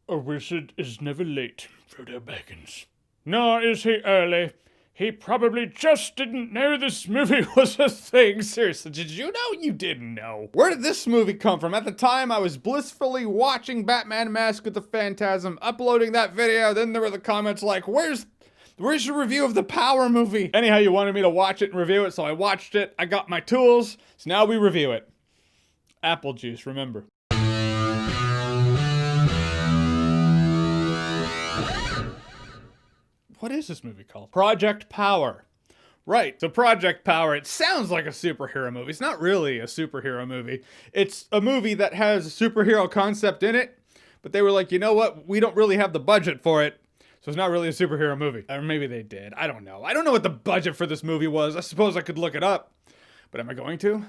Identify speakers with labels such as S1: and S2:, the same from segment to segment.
S1: A wizard is never late, Frodo Baggins. Nor is he early. He probably just didn't know this movie was a thing. Seriously, did you know you didn't know? Where did this movie come from? At the time, I was blissfully watching Batman Mask of the Phantasm, uploading that video. Then there were the comments like, where's your review of the Power movie? Anyhow, you wanted me to watch it and review it, so I watched it. I got my tools, so now we review it. Apple juice, remember. What is this movie called? Project Power. Right, so Project Power, it sounds like a superhero movie. It's not really a superhero movie. It's a movie that has a superhero concept in it, but they were like, you know what? We don't really have the budget for it, so it's not really a superhero movie. Or maybe they did. I don't know. I don't know what the budget for this movie was. I suppose I could look it up, but am I going to?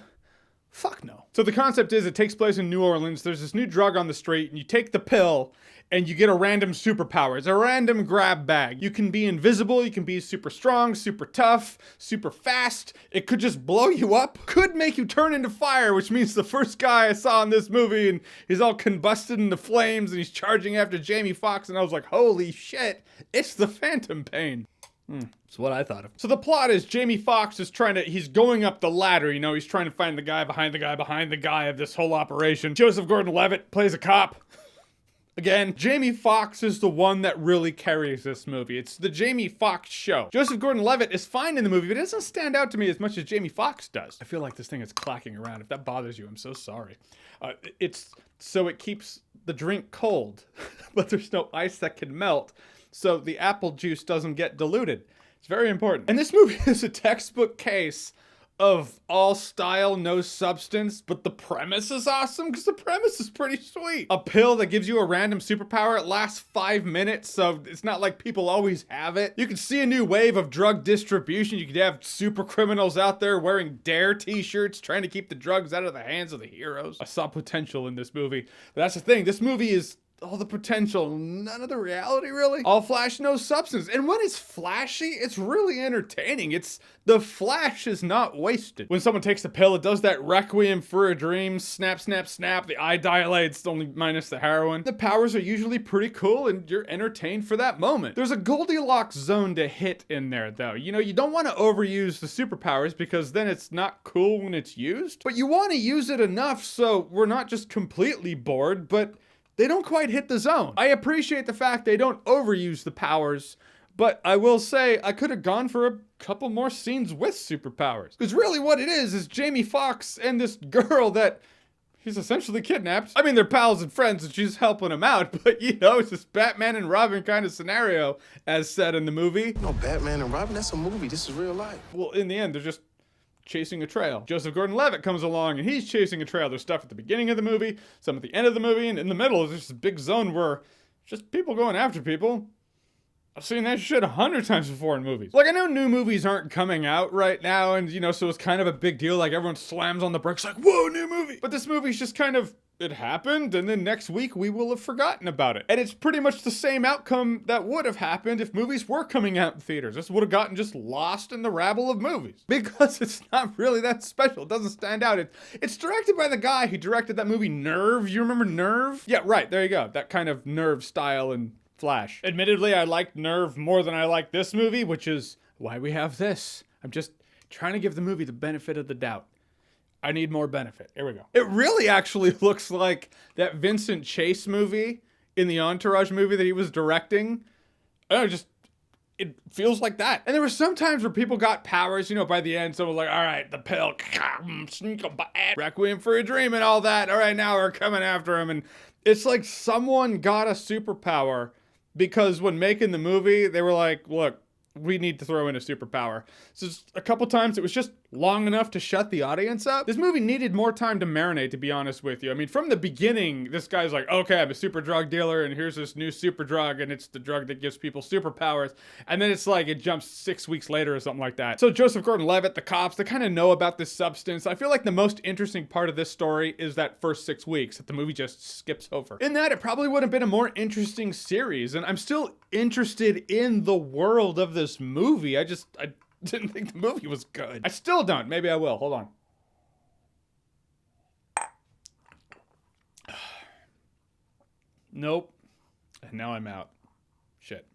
S1: Fuck no. So the concept is it takes place in New Orleans. There's this new drug on the street, and you take the pill, and you get a random superpower. It's a random grab bag. You can be invisible, you can be super strong, super tough, super fast. It could just blow you up. Could make you turn into fire, which means the first guy I saw in this movie, and he's all combusted into flames, and he's charging after Jamie Foxx, and I was like, holy shit, it's the Phantom Pain. That's what I thought of. So the plot is Jamie Foxx is he's going up the ladder, you know, he's trying to find the guy behind the guy behind the guy of this whole operation. Joseph Gordon-Levitt plays a cop. Again, Jamie Foxx is the one that really carries this movie. It's the Jamie Foxx show. Joseph Gordon-Levitt is fine in the movie, but it doesn't stand out to me as much as Jamie Foxx does. I feel like this thing is clacking around. If that bothers you, I'm so sorry. It's so it keeps the drink cold, but there's no ice that can melt, so the apple juice doesn't get diluted. It's very important. And this movie is a textbook case of all style, no substance, but the premise is awesome because the premise is pretty sweet. A pill that gives you a random superpower. It lasts 5 minutes, so it's not like people always have it. You can see a new wave of drug distribution. You could have super criminals out there wearing Dare t-shirts trying to keep the drugs out of the hands of the heroes. I saw potential in this movie. But that's the thing. This movie is all the potential, none of the reality, really. All flash, no substance. And when it's flashy, it's really entertaining. The flash is not wasted. When someone takes the pill, it does that Requiem for a Dream, snap, snap, snap. The eye dilates, only minus the heroin. The powers are usually pretty cool, and you're entertained for that moment. There's a Goldilocks zone to hit in there, though. You know, you don't want to overuse the superpowers because then it's not cool when it's used. But you want to use it enough so we're not just completely bored, but they don't quite hit the zone. I appreciate the fact they don't overuse the powers, but I will say I could have gone for a couple more scenes with superpowers. Because really what it is Jamie Foxx and this girl that he's essentially kidnapped. I mean, they're pals and friends and she's helping him out, but you know, it's this Batman and Robin kind of scenario as said in the movie.
S2: No, Batman and Robin, that's a movie. This is real life.
S1: Well, in the end, they're just chasing a trail. Joseph Gordon-Levitt comes along and he's chasing a trail. There's stuff at the beginning of the movie, some at the end of the movie, and in the middle is this big zone where just people going after people. I've seen that shit 100 times before in movies. Like, I know new movies aren't coming out right now, and you know, so it's kind of a big deal. Like, everyone slams on the brakes like, whoa, new movie. But this movie's just kind of, it happened, and then next week we will have forgotten about it. And it's pretty much the same outcome that would have happened if movies were coming out in theaters. This would have gotten just lost in the rabble of movies. Because it's not really that special. It doesn't stand out. It's directed by the guy who directed that movie Nerve. You remember Nerve? Yeah, right, there you go. That kind of Nerve style and Flash. Admittedly, I liked Nerve more than I liked this movie, which is why we have this. I'm just trying to give the movie the benefit of the doubt. I need more benefit. Here we go. It really actually looks like that Vincent Chase movie in the Entourage movie that he was directing. It feels like that. And there were some times where people got powers, you know, by the end, someone was like, all right, the pill, Requiem for a Dream and all that. All right, now we're coming after him. And it's like someone got a superpower because when making the movie, they were like, look, we need to throw in a superpower. So a couple times it was just long enough to shut the audience up. This movie needed more time to marinate, to be honest with you. I mean, from the beginning, this guy's like, okay, I'm a super drug dealer and here's this new super drug and it's the drug that gives people superpowers. And then it's like, it jumps 6 weeks later or something like that. So Joseph Gordon-Levitt, the cops, they kind of know about this substance. I feel like the most interesting part of this story is that first 6 weeks that the movie just skips over. In that, it probably would have been a more interesting series. And I'm still interested in the world of this movie. I didn't think the movie was good. I still don't. Maybe I will. Hold on. Nope. And now I'm out. Shit.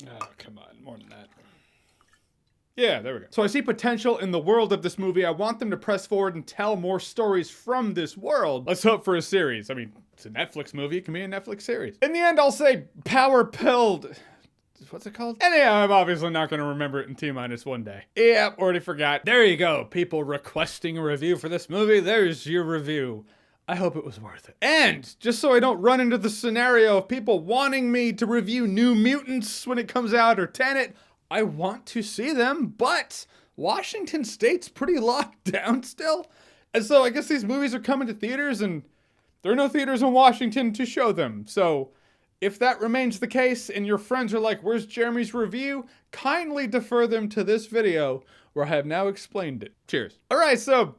S1: Oh, come on. More than that. Yeah, there we go. So I see potential in the world of this movie. I want them to press forward and tell more stories from this world. Let's hope for a series. I mean, it's a Netflix movie. It can be a Netflix series. In the end, I'll say power pilled. What's it called? Anyhow, I'm obviously not going to remember it in T-1 day. Yep, already forgot. There you go. People requesting a review for this movie. There's your review. I hope it was worth it. And just so I don't run into the scenario of people wanting me to review New Mutants when it comes out or Tenet, I want to see them, but Washington State's pretty locked down still. And so I guess these movies are coming to theaters and there are no theaters in Washington to show them. So if that remains the case and your friends are like, where's Jeremy's review? Kindly defer them to this video where I have now explained it. Cheers. All right, so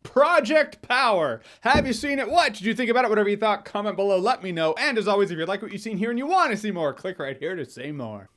S1: Project Power. Have you seen it? What did you think about it? Whatever you thought, comment below, let me know. And as always, if you like what you've seen here and you want to see more, click right here to say more.